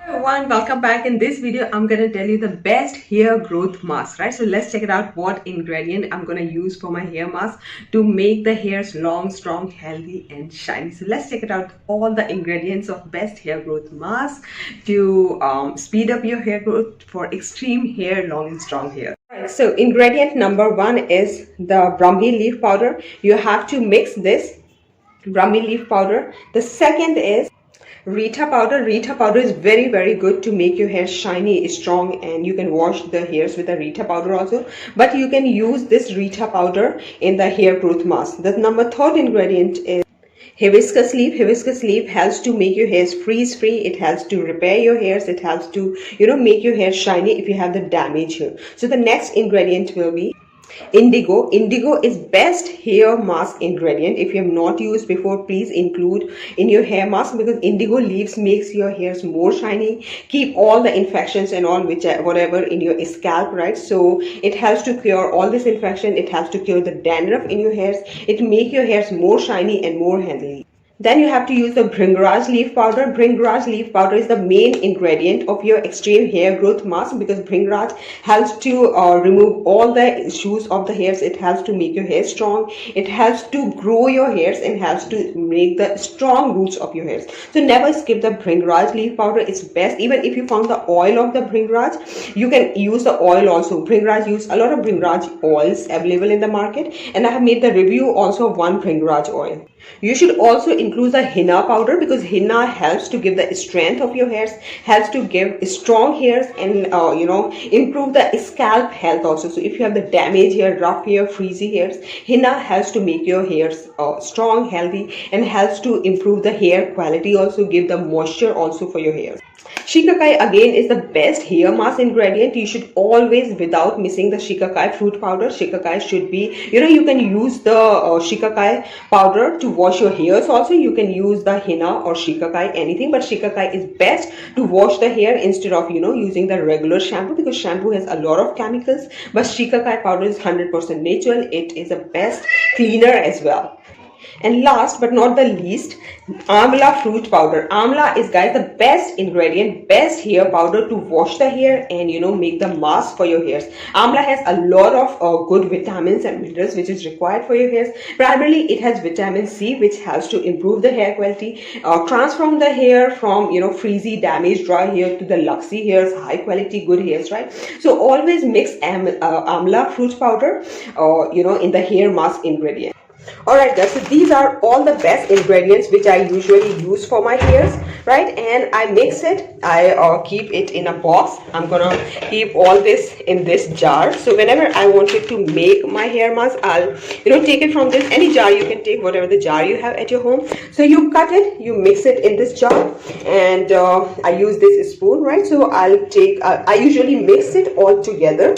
Everyone, welcome back. In this video I'm going to tell you the best hair growth mask, right? So let's check it out, what ingredient I'm going to use for my hair mask to make the hairs long, strong, healthy and shiny. So let's check it out, all the ingredients of best hair growth mask to speed up your hair growth for extreme hair, long and strong hair. Right, so ingredient number one is the brahmi leaf powder. You have to mix this brahmi leaf powder. The second is Rita powder. Rita powder is very good to make your hair shiny, strong, and you can wash the hairs with the Rita powder also. But you can use this Rita powder in the hair growth mask. The third ingredient is hibiscus leaf. Hibiscus leaf helps to make your hairs freeze free. It helps to repair your hairs. It helps to make your hair shiny if you have the damage here. So the next ingredient will be indigo. Indigo is best hair mask ingredient. If you have not used before, please include in your hair mask, because indigo leaves makes your hairs more shiny, keep all the infections and all whatever in your scalp, right? So it helps to cure all this infection. It helps to cure the dandruff in your hairs. It make your hairs more shiny and more healthy. Then you have to use the bhringraj leaf powder. Bhringraj leaf powder is the main ingredient of your extreme hair growth mask, because bhringraj helps to remove all the issues of the hairs. It helps to make your hair strong. It helps to grow your hairs and helps to make the strong roots of your hairs. So never skip the bhringraj leaf powder. It's best. Even if you found the oil of the bhringraj, you can use the oil also. Bhringraj use a lot of bhringraj oils available in the market, and I have made the review also of one bhringraj oil. You should also include the henna powder, because henna helps to give the strength of your hairs, helps to give strong hairs, and improve the scalp health also. So if you have the damaged hair, rough hair, frizzy hairs, henna helps to make your hairs strong, healthy, and helps to improve the hair quality, also give the moisture also for your hair. Shikakai again is the best hair mask ingredient. You should always, without missing the shikakai fruit powder. Shikakai should be, you can use the shikakai powder to wash your hairs also. You can use the henna or shikakai, anything, but shikakai is best to wash the hair instead of using the regular shampoo, because shampoo has a lot of chemicals, but shikakai powder is 100% natural. It is the best cleaner as well. And last but not the least, amla fruit powder. Amla is, guys, the best ingredient, best hair powder to wash the hair and make the mask for your hairs. Amla has a lot of good vitamins and minerals which is required for your hairs. Primarily it has vitamin C, which helps to improve the hair quality, transform the hair from frizzy, damaged, dry hair to the luxy hairs, high quality, good hairs, right? So always mix amla fruit powder in the hair mask ingredient. Alright guys, so these are all the best ingredients which I usually use for my hairs, right? And I mix it, I keep it in a box. I'm gonna keep all this in this jar. So whenever I wanted to make my hair mask, I'll take it from this, any jar. You can take whatever the jar you have at your home. So you cut it, you mix it in this jar, and I use this spoon, right? So I'll take, I usually mix it all together.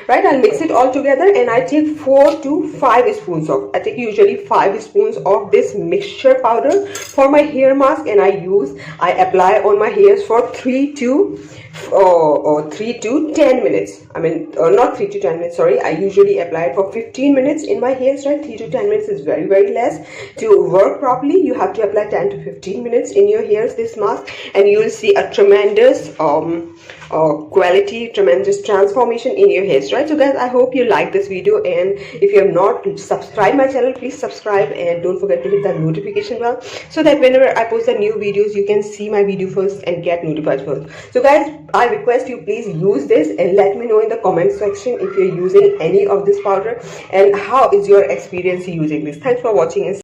Right, I'll mix it all together, and I take 4 to 5 spoons of, I take usually 5 spoons of this mixture powder for my hair mask, and I apply on my hairs for 3 to 10 minutes. I mean, not 3 to 10 minutes, sorry. I usually apply it for 15 minutes in my hairs, right? 3 to 10 minutes is very less. To work properly, you have to apply 10 to 15 minutes in your hairs, this mask, and you will see a tremendous quality, tremendous transformation in your hairs, right? So guys, I hope you like this video, and if you have not subscribed my channel, please subscribe, and don't forget to hit the notification bell, so that whenever I post the new videos, you can see my video first and get notified first. So guys, I request you, please use this and let me know in the comment section if you're using any of this powder and how is your experience using this. Thanks for watching.